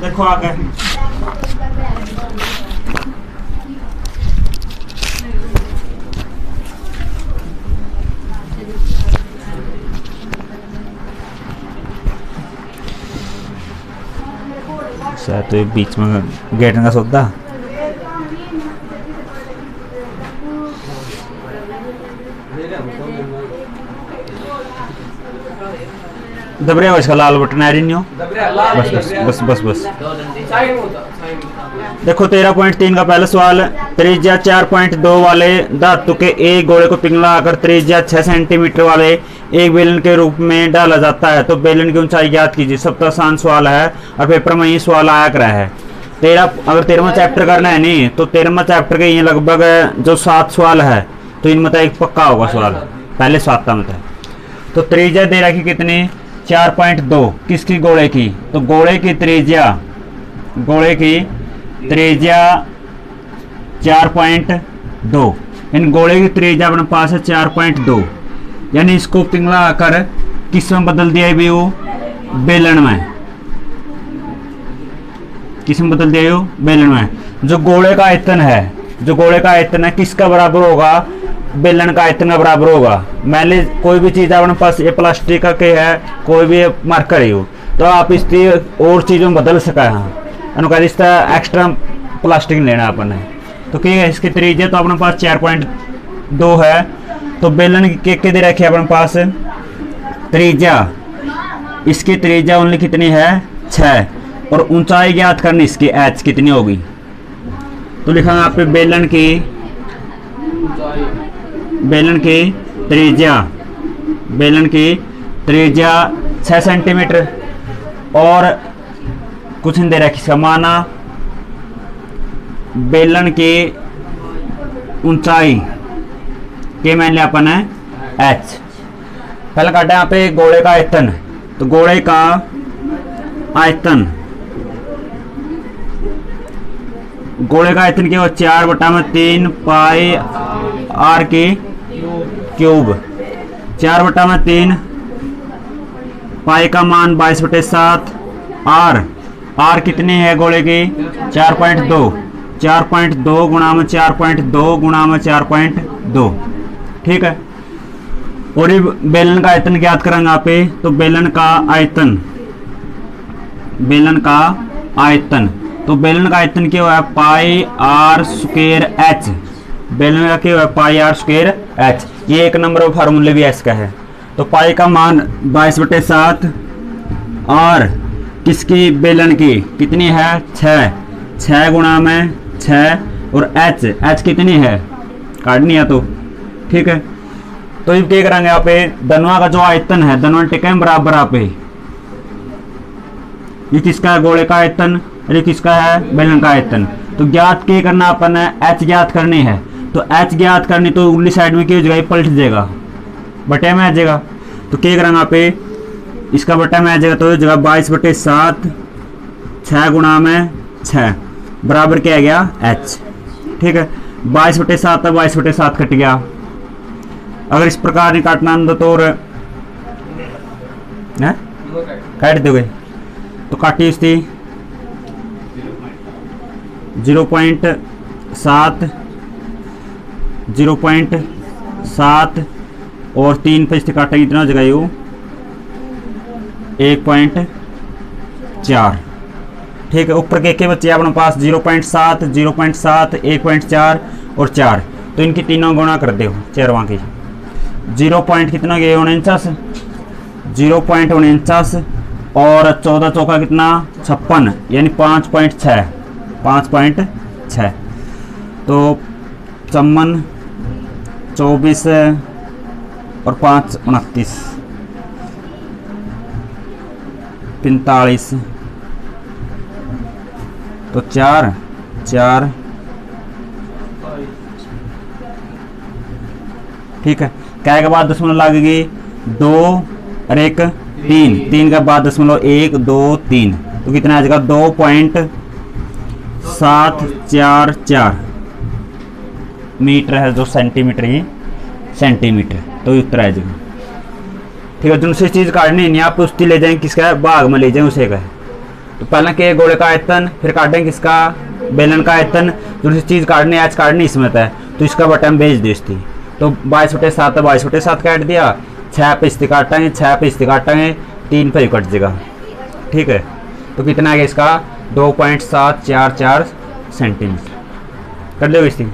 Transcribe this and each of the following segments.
देखो आगे तो बीच में गेट का सौदा दबरे इसका लाल बटन आ रही बस बस बस बस बस देखो 13.3 का पहला सवाल। त्रिज्या 4.2 वाले धातु के एक गोले को पिघलाकर त्रिज्या 6 सेंटीमीटर वाले एक बेलन के रूप में डाला जाता है तो बेलन की ऊंचाई ज्ञात कीजिए। सबसे आसान सवाल है और पेपर में ये सवाल आया कर है। अगर 13वां चैप्टर करना है नहीं तो 13वां चैप्टर के ये लगभग जो 7 सवाल है तो इनमें तो एक पक्का होगा सवाल, पहले 7 में है। तो त्रिज्या दे रखी कितनी 4.2 किसकी गोले की, तो गोले की त्रिज्या 4.2 इन गोले की त्रिज्या अपने पास है 4.2 यानी इसको पिघला कर किस में बदल दिया भी वो बेलन में, किस में बदल दिया वो बेलन में। जो गोले का आयतन है किसका बराबर होगा, बेलन का आयतन का बराबर होगा। मान ली कोई भी चीज अपने पास ये प्लास्टिक का के है, कोई भी मार्कर है तो आप इसकी और चीजों में बदल सका है अनुकार इसका एक्स्ट्रा प्लास्टिक लेना अपने। तो क्या है इसकी त्रिज्या तो अपने पास 4.2 है तो बेलन के दे रखे अपने पास त्रिज्या, इसकी त्रिज्या ओनली कितनी है 6 और ऊंचाई ज्ञात करनी इसकी h कितनी होगी। तो लिखा यहाँ पे बेलन की त्रिज्या 6 सेंटीमीटर और कुछ नहीं दे रखी समाना बेलन की ऊंचाई के मान लिया अपन है h। पहले काटा यहाँ पे गोले का आयतन, तो गोले का आयतन क्या हो 4/3 पाई r की क्यूब, 4/3 पाई का मान 22/7 r कितनी है गोले की 4.2 गुणा में 4.2 ठीक है। और ये बेलन का आयतन ज्ञात करेंगे आप तो बेलन का आयतन क्या हुआ पाई r स्क्वायर h, बेलन का क्या हुआ पाई r स्क्वायर h। ये 1 नंबर फार्मूले भी इसका है। तो पाई का मान 22/7 और किसकी बेलन की कितनी है 6 गुणा में 6 और h कितनी है काटनी है तो ठीक है। तो ये क्या करेंगे यहाँ पे दोनों का जो आयतन है दोनों टिके बराबर आप ये किसका है गोले का आयतन और ये किसका है बेलन का आयतन। तो ज्ञात क्या करना अपन है h ज्ञात करनी है। तो h ज्ञात करनी तो उर्ली साइड में क्या हो जाएगा पलट जाएगा बटे में आ जाएगा। तो क्या करेंगे यहाँ पे इसका बटा में आ जाएगा तो जगह 22/7 6 गुणा में 6 बराबर क्या आ गया h ठीक है। 22/7 तो 22/7 कट गया। अगर इस प्रकार नहीं काटना तो काट दोगे तो काटी इसकी 0.7 और 3 पे इससे काटेंगे इतना जगह यू 1.4 ठीक है। ऊपर के बच्चे अपने पास 0.7 1.4 और 4 तो इनकी तीनों गुणा कर दो चेरवा की 0 पॉइंट कितना गए 49 0.49 और 14 चौका कितना 56 यानी 5.6 तो 54 24 और 5 29 45 तो 4 ठीक है। क्या के बाद दशमलव लगेगी 2 और 1 3 के बाद दशमलव 1 2 3 तो कितना आ जाएगा 2.744 मीटर है जो सेंटीमीटर ही सेंटीमीटर तो उत्तर आ जाएगा ठीक है। दूसरी चीज काटनी नहीं आप उसकी ले जाएंगे किसका भाग में ले जाए उसे का तो पहले के गोले का आयतन, फिर काटेंगे किसका, बेलन का आयतन। जो चीज़ काटनी एच काटनी इसमें है, तो इसका बटन भेज दी इसकी। तो 22/7 22/7 काट दिया, 6 पे इससे काटेंगे, 6 पे इससे काटेंगे, 3 पे ही कट जाएगा। ठीक है, तो कितना आ गया इसका 2.744 सेंटीमीटर। कर लो इसकी।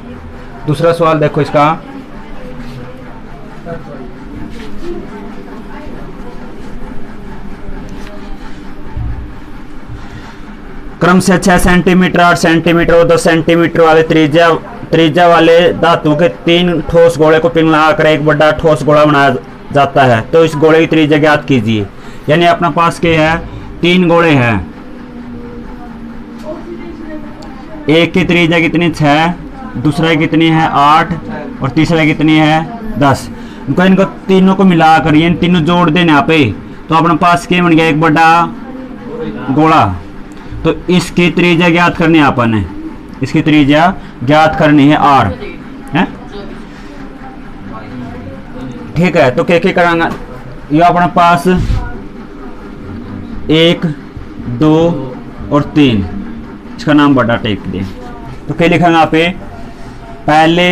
दूसरा सवाल देखो इसका, क्रम से 6 सेंटीमीटर 8 सेंटीमीटर और 10 सेंटीमीटर वाले त्रिज्या वाले धातु के 3 ठोस गोले को पिघलाकर एक बड़ा ठोस गोला बनाया जाता है। तो इस गोले की त्रिज्या ज्ञात कीजिए। यानी अपना पास के है 3 गोले हैं, एक की त्रिज्या कितनी 6, दूसरा की कितनी है 8 और तीसरा कितनी है 10। इनको तीनों को मिलाकर ये तीनों जोड़ देने यहाँ पे, तो अपने पास के बन गया एक बड़ा गोला। तो इसकी त्रिज्या ज्ञात करनी है अपन ने, इसकी त्रिज्या ज्ञात करनी है r है। ठीक है, तो क्या करांगा, ये अपने पास 1 2 और 3, इसका नाम बड़ा टेक दे। तो क्या लिखेंगे यहाँ पे, पहले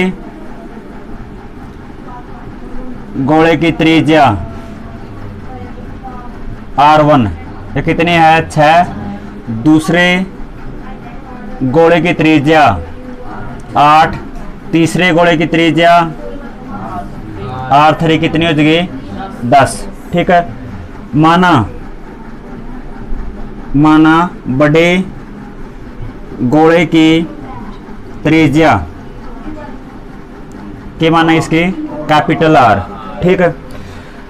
गोले की त्रिज्या r1 ये कितनी है 6, दूसरे गोले की त्रिज्या 8, तीसरे गोले की त्रिज्या r3 कितनी हो जाएगी 10। ठीक है, माना बड़े गोले की त्रिज्या के माना इसके कैपिटल R। ठीक है,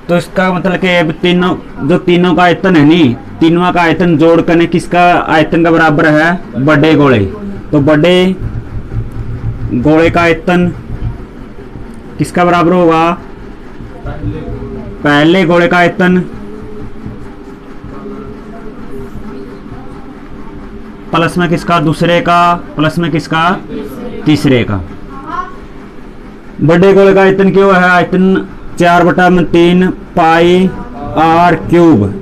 तो इसका मतलब कि अब तीनों का आयतन है नी, तीनों का आयतन जोड़ करने किसका आयतन का बराबर है, बड़े गोले। तो बड़े गोले का आयतन किसका बराबर होगा, पहले गोले का आयतन प्लस में किसका, दूसरे का प्लस में किसका, तीसरे का। बड़े गोले का आयतन क्यों है, आयतन 4/3 पाई r क्यूब,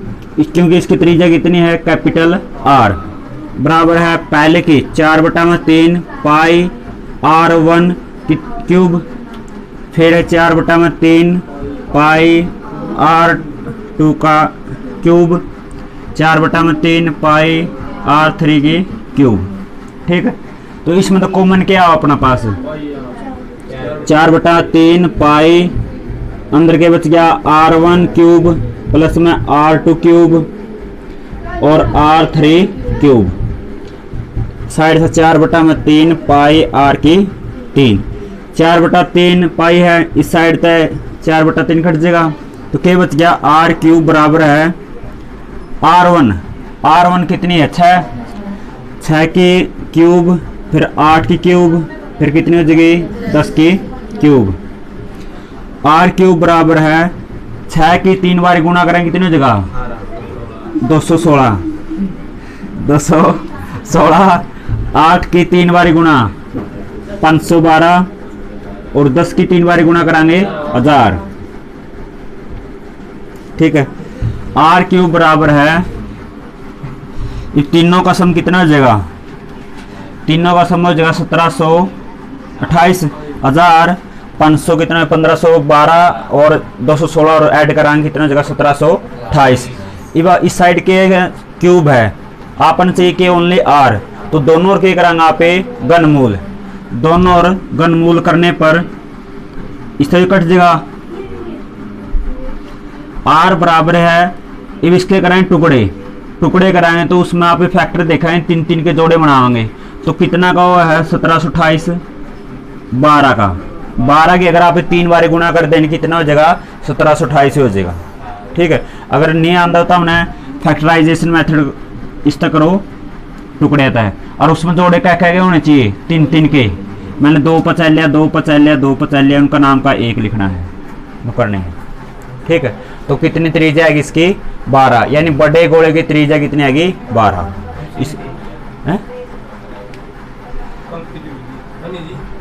क्योंकि इसकी त्रिज्या कितनी है कैपिटल R, बराबर है पहले की 4/3 पाई r1 क्यूब, फिर है 4/3 पाई r2 का क्यूब, 4/3 पाई r3 की क्यूब। ठीक है, तो इसमें तो कॉमन क्या है अपना पास, 4/3 पाई, अंदर के बच गया r1 क्यूब प्लस में r2 क्यूब और r3 क्यूब, साइड से 4/3 पाई r की 3, 4/3 पाई है, इस साइड तक 4/3 कट जाएगा। तो क्या बच गया r क्यूब बराबर है r1 कितनी है 6 की क्यूब, फिर 8 की क्यूब, फिर कितनी हो जाएगी 10 की क्यूब। r क्यूब बराबर है 6 की 3 बार गुणा करेंगे कितनी हो जाएगा 216, 8 की 3 बार गुणा 512 और 10 की 3 बार गुणा कराएंगे 1000। ठीक है, r क्यूब बराबर है, ये तीनों का सम कितना हो जाएगा, तीनों का सम हो जाएगा 1728, 1000 500 कितना है 1512 और 216 और ऐड कराएंगे कितना हो जाएगा 1728। इस साइड के क्यूब है, आपन चाहिए कि ओनली r, तो दोनों और क्या कराएंगे आप घनमूल, दोनों और घनमूल करने पर इस तरह कट जाएगा। r बराबर है, अब इसके कराएं टुकड़े कराएंगे तो उसमें आप फैक्टर देखाएं 3 के जोड़े बनाएंगे, तो कितना का वो है 1728, 12 का, 12 की अगर आप 3 बार गुणा कर देंगे कितना हो जाएगा 1728 हो जाएगा। ठीक है, अगर नहीं आता तो हमने फैक्टराइजेशन मेथड इस तक करो टुकड़े आता है, और उसमें जोड़े क्या क्या होने चाहिए 3 के, मैंने 2 पचालिया उनका नाम का 1 लिखना है, वो करने हैं। ठीक है, तो कितनी त्रिज्या आएगी इसकी 12, यानी बड़े गोले की त्रिज्या कितनी आएगी 12। इस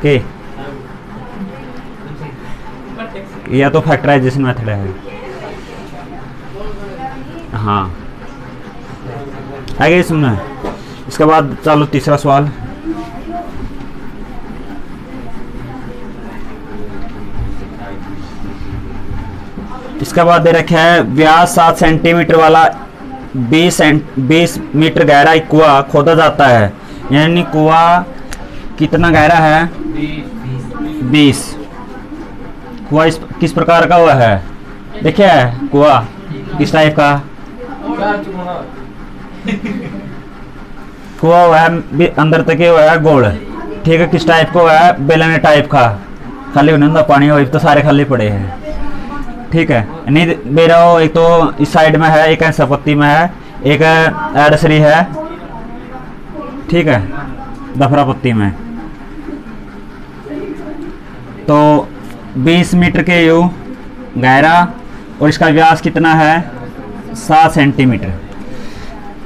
के या तो फैक्टराइजेशन मेथड है, हाँ आगे सुनना। इसके बाद चलो तीसरा सवाल। इसके बाद दे रखा है व्यास 7 सेंटीमीटर वाला 20 मीटर गहरा एक कुआं खोदा जाता है, यानी कुआं कितना गहरा है? 20। कुआं किस प्रकार का हुआ है? देखिए कुआं किस टाइप का कुआं हुआ है, अंदर तक हुआ है गोल, ठीक है। किस टाइप का हुआ है? बेलने टाइप का, खाली होने पानी हो तो सारे खाली पड़े हैं, ठीक है। नहीं मेरा एक तो इस साइड में है, एक ऐसा पत्ती में है, एक एडसरी है, ठीक है, दफरा पत्ती में। तो 20 मीटर के यू गहरा और इसका व्यास कितना है? 7 सेंटीमीटर।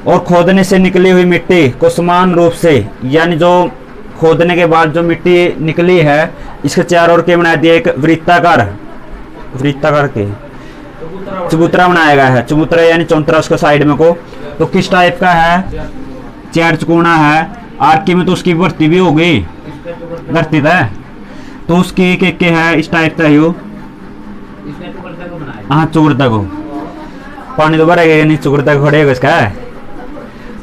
और खोदने से निकली हुई मिट्टी को समान रूप से, यानी जो खोदने के बाद जो मिट्टी निकली है इसके चारों ओर के बना दिया एक वृत्ताकार के चबूतरा बनाया गया है। चबूतरा यानी चौंतरा उसका साइड में को। तो किस टाइप का है? चार चकोना है। आर्की में तो उसकी भर्ती भी होगी, भर्ती है तो उसकी के है इस टाइप का यू। हाँ चुगरदा को पानी तो भरेगा नहीं, चुगरदा खड़े होगा इसका है।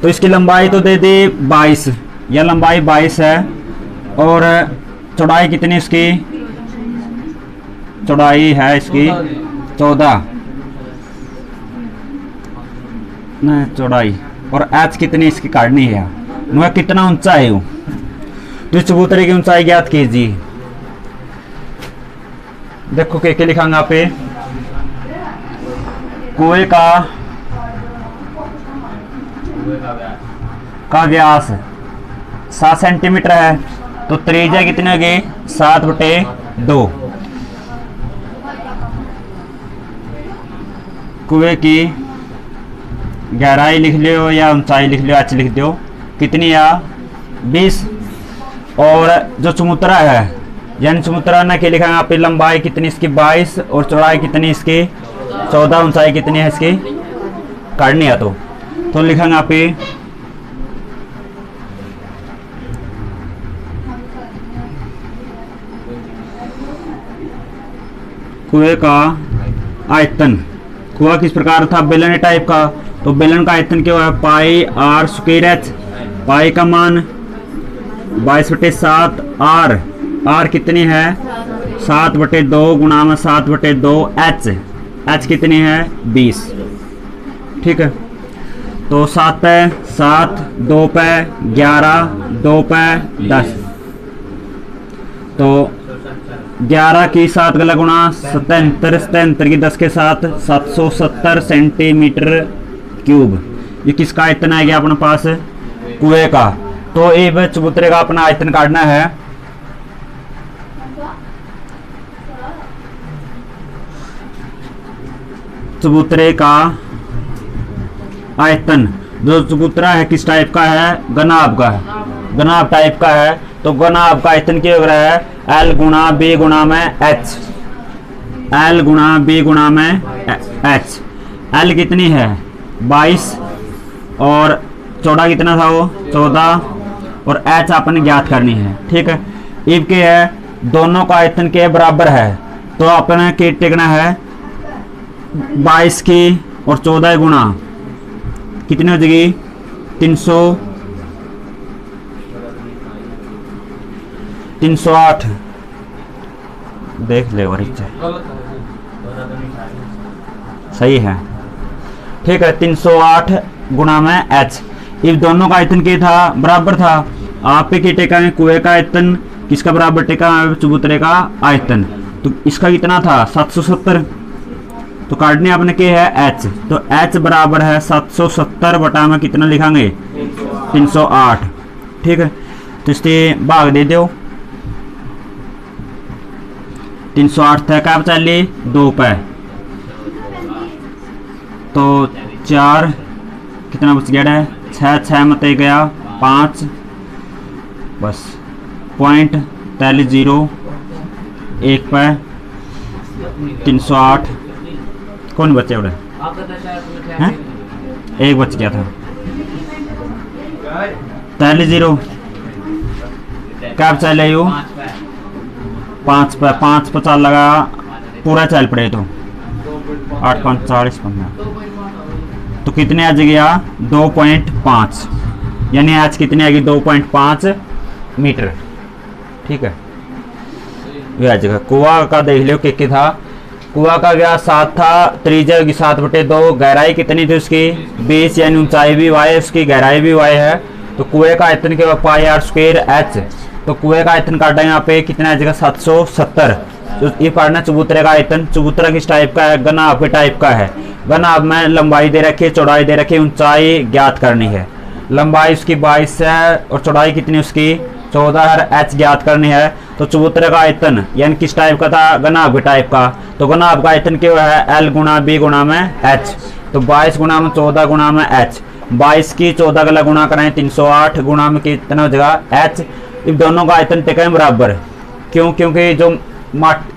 तो इसकी लंबाई तो दे दी 22, यह लंबाई 22 है। और चौड़ाई कितनी इसकी? चौड़ाई है इसकी 14 चौड़ाई। और एच कितनी इसकी काटनी है? वह कितना ऊंचा है वो? तो इस चबूतरे की ऊंचाई ज्ञात कीजिए। देखो के लिखांगा पे कुएं का व्यास 7 सेंटीमीटर है, तो त्रिज्या कितनी होगी? 7/2। कुएं की गहराई लिख लो या ऊंचाई लिख लो, एच लिख दो, कितनी या 20। और जो चबूतरा है यानी चबूतरा ना के लिखा है आप, लंबाई कितनी इसकी 22 और चौड़ाई कितनी इसकी 14, ऊंचाई कितनी है इसकी काटनी है। तो लिखेंगे आप कुएं का आयतन। कुआं किस प्रकार था? बेलन टाइप का। तो बेलन का आयतन क्या है? पाई आर स्क्वायर एच। पाई का मान 22/7 आर। आर कितनी है? 7/2 गुणा में 7/2 एच। एच कितनी है? 20, ठीक है। तो 7 पे 7, 2 पे 11, 2 पे 10। तो 11 की 7 गला गुणा 77, 77 की 10 के साथ 770 सेंटीमीटर क्यूब। ये किसका आयतन आ गया अपने पास? कुएं का। तो ये चबूतरे का अपना आयतन काटना है। चबूतरे का आयतन, जो चबूतरा है किस टाइप का है? गनाब का है, गनाब टाइप का है। तो गनाब का आयतन क्या हो रहा है? L गुणा B गुणा में H। L गुणा B गुणा में H। L कितनी है? 22 और चौड़ा कितना था वो? 14 और H आपने ज्ञात करनी है, ठीक है। इब के है दोनों का आयतन के बराबर है, तो अपने के टेकना है 22 की और 14 गुणा कितनी हो जाएगी? 308। देख ले और सही है, ठीक है। 308 गुणा में H। इस दोनों का आयतन क्या था? बराबर था। आप पे टेका है कुएं का आयतन किसका बराबर टेका है? चबूतरे का आयतन। तो इसका कितना था? 770। तो काटने आपने क्या है? H। तो H बराबर है 770 बटा में कितना लिखांगे? 308, ठीक है। तो इससे भाग दे दो। 308 था क्या चलिए 2 पे, तो 4 कितना बच गया है? 6 मत गया 5, बस पॉइंट 43 1 पे 308 कौन बचे उड़े हैं? एक बच गया था। तैली 0 क्या चले यू 5 पे 5 पे चल लगा पूरा चल पड़े तो 8 5 40 15 तो कितने आ गया 2.5 यानी आज कितनी आएगी 2.5 मीटर। ठीक है ये आ जाएगा। कुआ का देख लो कि था कुआ का व्यास 7 था, त्रिज्या की 7/2, गहराई कितनी थी उसकी 20 यानी ऊंचाई भी y है उसकी गहराई भी y है। तो कुएं का आयतन के पाई r स्क्वायर h, तो कुएं का आयतन काटा यहाँ पे कितना आ जाएगा 770। तो ये पढ़ना चबूतरे का आयतन, चबूतरा किस टाइप का है घनाभ के टाइप का है। घनाभ में लंबाई दे रखी है चौड़ाई दे रखी है, ऊंचाई ज्ञात करनी है। लंबाई उसकी 22 है और चौड़ाई कितनी उसकी 14 है, h ज्ञात करनी है। तो चबूतरे का आयतन यानी किस टाइप का था घनाभ के टाइप का, तो घनाभ का आयतन क्या है l गुणा b गुणा में h। तो 22 गुणा में 14 गुणा में h, 22 की 14 का गुणा करें 308 गुणा में कितना हो जाएगा h। इन दोनों का आयतन टिका बराबर, क्यों क्योंकि जो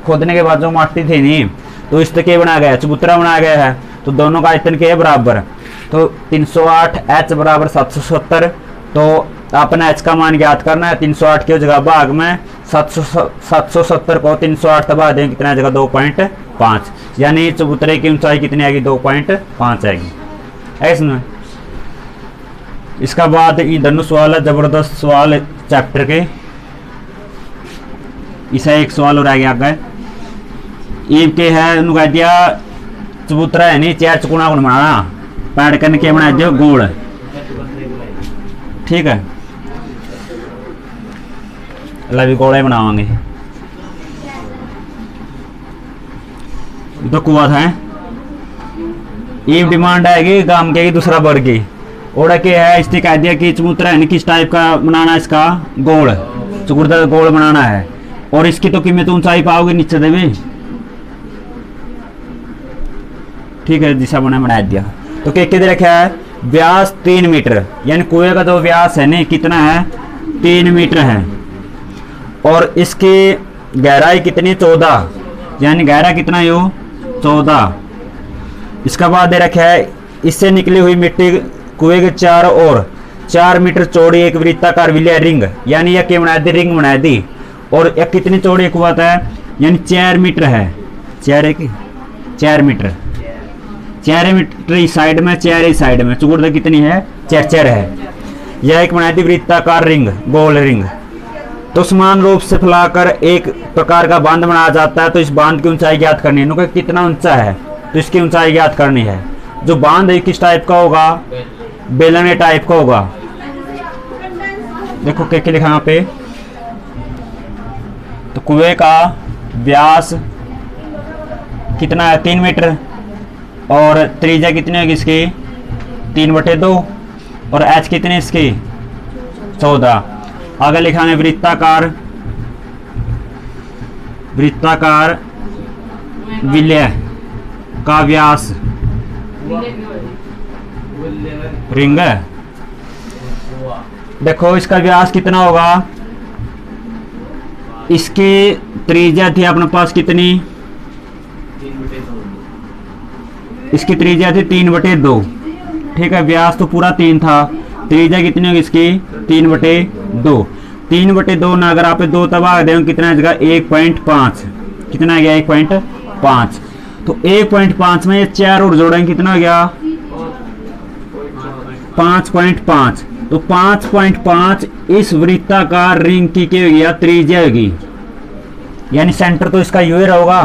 खोदने के बाद जो माटी थी नहीं तो इस तक बनाया गया चबूतरा बनाया गया है, तो दोनों का आयतन क्या है बराबर। तो 308 h बराबर 770। तो अपने h का मान ज्ञात करना है। 308 की जगह भाग में 770 को 308 दबा दें कितना जगह 2.5 यानी चबूतरे की ऊंचाई कितनी आएगी 2.5 आएगी। ऐसा इसका बाद ये दोनों सवाल है जबरदस्त सवाल चैप्टर के। इसे एक सवाल और आ गया आगे ईब के है उन्होंने कह दिया चबूतरा है नहीं 4 चुकुना को बनाना पैड करने के बना दियो गोल। ठीक है अल्लाह भी गोले बनावांगे। तो कुआ था ईब डिमांड आएगी काम के दूसरा वर्ग की और क्या है इसने कह दिया कि चबूतरा है किस टाइप का बनाना है इसका गोल चबूतरा गोल बनाना है और इसकी तो कीमत ऊंचाई पाओगे नीचे देवी। ठीक है दिशा बना दिया। तो क्या दे रखा है व्यास 3 मीटर यानी कुएं का जो व्यास है नहीं कितना है 3 मीटर है और इसकी गहराई कितनी 14 यानी गहरा कितना है 14। इसका बाद दे रखा है इससे निकली हुई मिट्टी कुएं के चारों ओर 4 मीटर चौड़ी एक वृत्ताकार विलय रिंग यानी यह क्या बना दी रिंग बना दी और यह कितनी चौड़ी एक हुआ था यानी 4 मीटर है 4 मीटर 4 मीटर इस साइड में 4 इस साइड में चौड़ाई कितनी है 4 है। यह एक बना दी वृत्ताकार रिंग गोल रिंग। तो समान रूप से फैलाकर एक प्रकार का बांध बनाया जाता है। तो इस बांध की ऊंचाई ज्ञात करनी है कितना ऊंचा है तो इसकी ऊंचाई ज्ञात करनी है। जो बांध है किस टाइप का होगा बेलने टाइप का होगा। देखो क्या लिखा यहाँ पे तो कुएं का व्यास कितना है 3 मीटर और त्रिज्या कितनी होगी इसकी 3/2 और h कितनी इसकी 14। आगे लिखा है वृत्ताकार विलय का व्यास रिंग है। देखो इसका व्यास कितना होगा इसकी त्रिज्या थी अपने पास कितनी इसकी त्रिज्या थी 3/2। ठीक है व्यास तो पूरा 3 था त्रिज्या कितनी होगी इसकी 3/2 3/2 ना अगर आप 2 तबाह दें कितना जगह 1.5 कितना आ गया 1.5। तो 1.5 में ये 4 और जोड़ेंगे कितना हो गया 5.5। तो 5.5 इस वृत्ताकार रिंग की क्या होगी त्रिज्या होगी यानी सेंटर तो इसका यू होगा।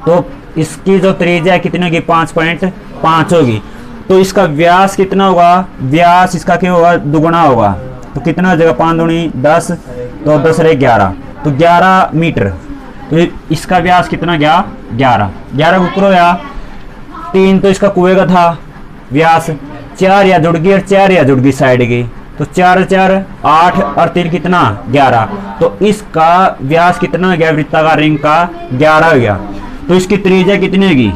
तो इसकी जो त्रिज्या कितनी होगी 5.5 होगी। तो इसका व्यास कितना होगा व्यास इसका क्या होगा दुगुना होगा। तो कितना हो जाएगा 5 दूनी 10 तो 10 रहे 11 तो 11 मीटर। तो इसका व्यास कितना गया 11 ऊपर हो या 3 तो इसका कुएं का था व्यास 4 या जुड़ गई और 4 या जुड़ गई साइड की तो 4 4 8 और 3 कितना 11। तो इसका व्यास कितना हो गया वृत्ताकार रिंग का 11 हो गया। तो इसकी त्रिज्या कितनी होगी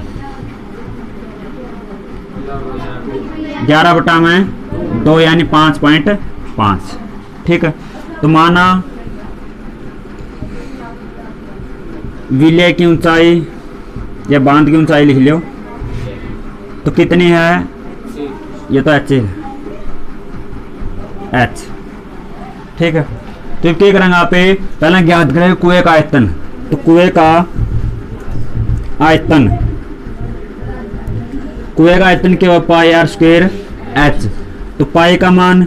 11/2 यानी 5.5। ठीक है तो माना विलय की ऊंचाई या बांध की ऊंचाई लिख लो तो कितनी है ये तो एच। ठीक है, तो क्या करेंगे आप पहले ज्ञात करेंगे कुएं का आयतन। तो कुएं का आयतन, कुएं का आयतन क्या हुआ पाई आर स्क्वायर एच। तो पाई का मान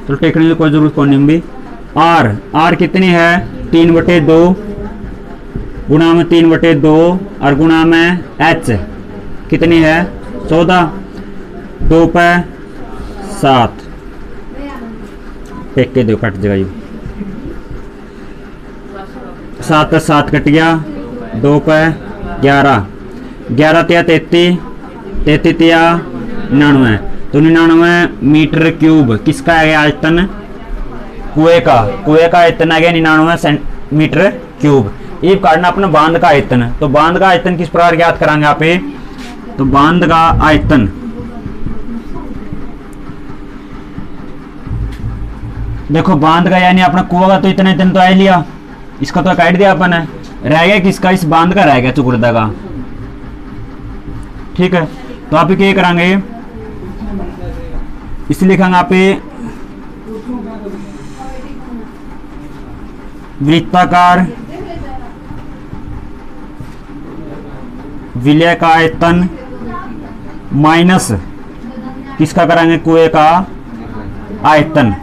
तो टेकने की कोई जरूरत कौन नहीं भी। आर कितनी है 3/2 गुणा में 3/2 और गुणा में एच कितनी है 14, 2 पे 7 टेक के दो कट जाएगा ये 7 पे 7 कट गया 2 पे 11, 11 तिया 33, 33 तिया 99। तो 99 मीटर क्यूब किसका है आयतन कुएं का आयतन आ गया 99 मीटर क्यूब। ये काटना अपना बांध का आयतन। तो बांध का आयतन किस प्रकार ज्ञात कराएंगे आप तो बांध का आयतन देखो बांध का यानी अपना कुआं का तो इतना तो आ लिया, इसका तो काट दिया अपन है, रह गया किसका इस बांध का रह गया चुकुर्दा का। ठीक है, तो आप क्या करेंगे इसलिए लिखेंगे आप वृत्ताकार विलय का आयतन माइनस किसका करेंगे कुएं का आयतन।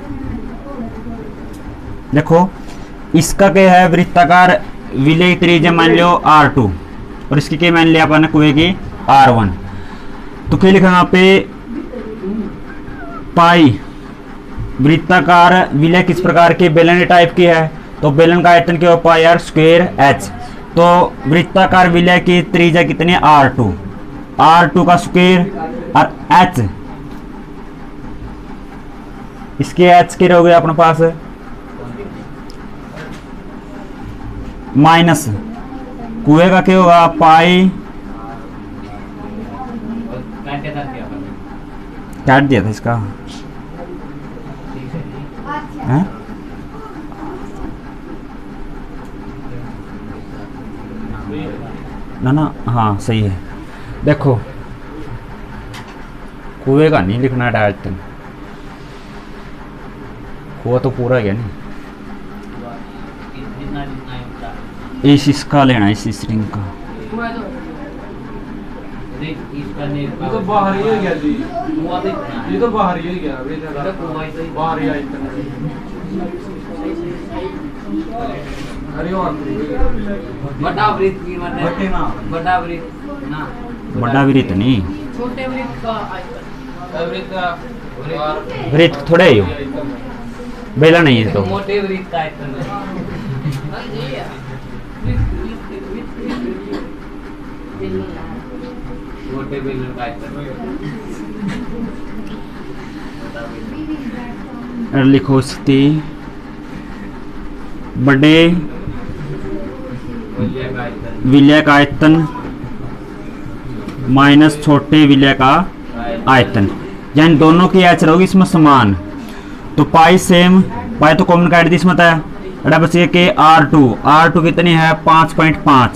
देखो इसका क्या है वृत्ताकार विलय त्रिज्या मान लो R2 और इसकी क्या मान लिया अपन कुएं की R1। तो क्या लिखेंगे आप पाई वृत्ताकार विलय किस प्रकार की बेलन टाइप की है तो बेलन का आयतन क्या होगा पाई आर स्क्वायर एच। तो वृत्ताकार विलय की त्रिज्या कितनी R2 का स्क्वायर और एच इसके एच के रहोगे अपने पास माइनस कुएं का क्या होगा पाई काट दिया था इसका है? ना हाँ सही है। देखो कुएं का नहीं लिखना है आयतन, कुआं तो पूरा गया नहीं, इस इसका लेना इस रिंग का ये तो बाहर ही हो गया जी, ये तो बाहर ही हो गया बाहर ही आयतन। अरे और बड़ा वृत्त की माने बड़ा वृत्त ना बड़ा वृत्त नहीं छोटे वृत्त का आयतन वृत्त थोड़े ही हो बेला नहीं है तो मोटे वृत्त का आयतन मोटे बेलन का आयतन और लिखो स्थिति बड़े विलय का आयतन माइनस छोटे विलय का आयतन, यानी दोनों की एच रहोगी इसमें समान। तो पाई सेम, पाई तो कॉमन काट दी इसमें था अड़ा बचे के R2 कितनी है 5.5,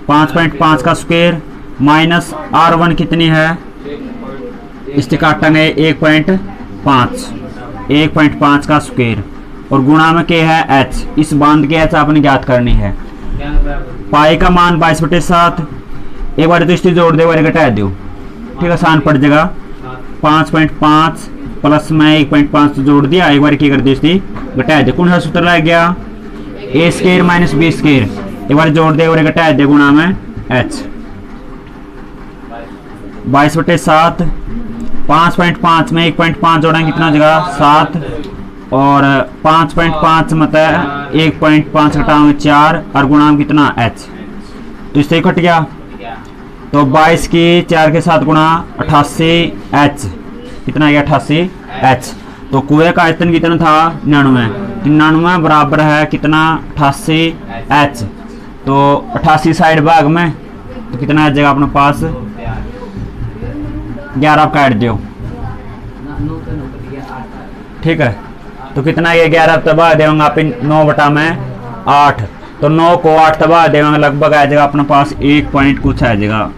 5.5 का स्क्वायर माइनस R1 कितनी है इससे काटेंगे 1.5 का स्क्वायर और गुणा में क्या है h। इस बांध के h आपने ज्ञात करनी है। पाई का मान 22/7, एक बार तो इससे जोड़ दे एक बार घटा दो, ठीक है आसान पड़ जाएगा। 5.5 प्लस में 1.5 जोड़ दिया, एक बार क्या कर दिया इससे घटा दे, कौन सा सूत्र लग गया a square minus b square, एक बार जोड़ दे और घटा दे गुणा में h। 22/7 5.5 में 1.5 जोड़ेंगे कितना हो जाएगा 7 और 5.5 मतलब 1.5 घटाओगे 4 और गुणा में कितना h, तो इससे कट गया। तो 22 की 4 के साथ गुणा 88 h, कितना गया 88 h। तो कुएं का आयतन कितना था 99 बराबर है कितना 88 h। तो 88 साइड भाग में तो कितना आ जाएगा अपने पास 11 काट दो, ठीक है। तो कितना ये 11 तबाह देंगे आप 9/8, तो 9 को 8 तबाह देंगे लगभग आ जाएगा अपने पास 1 पॉइंट कुछ आ जाएगा,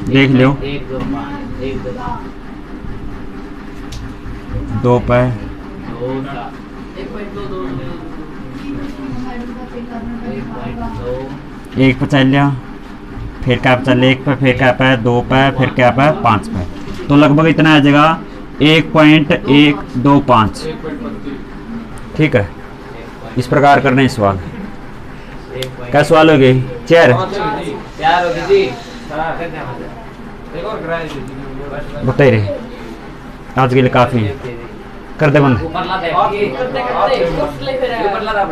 देख लो। 2 पे, 2 1.2 1 पे चल लिया, फिर क्या पे चल 1 पे, फिर क्या पे 2 पे, फिर क्या पे 5 पे, तो लगभग इतना आ जाएगा 1.125। 1.25। ठीक है, इस प्रकार करने सवाल। क्या सवाल हो गई? चेयर तैयार हो गई जी। एक और कराए दीजिए। बताइए रहे आज के लिए काफ़ी कर दे बंद। ऊपर ला दे, ऊपर ला दे, ऊपर ला दे, ऊपर ला दे।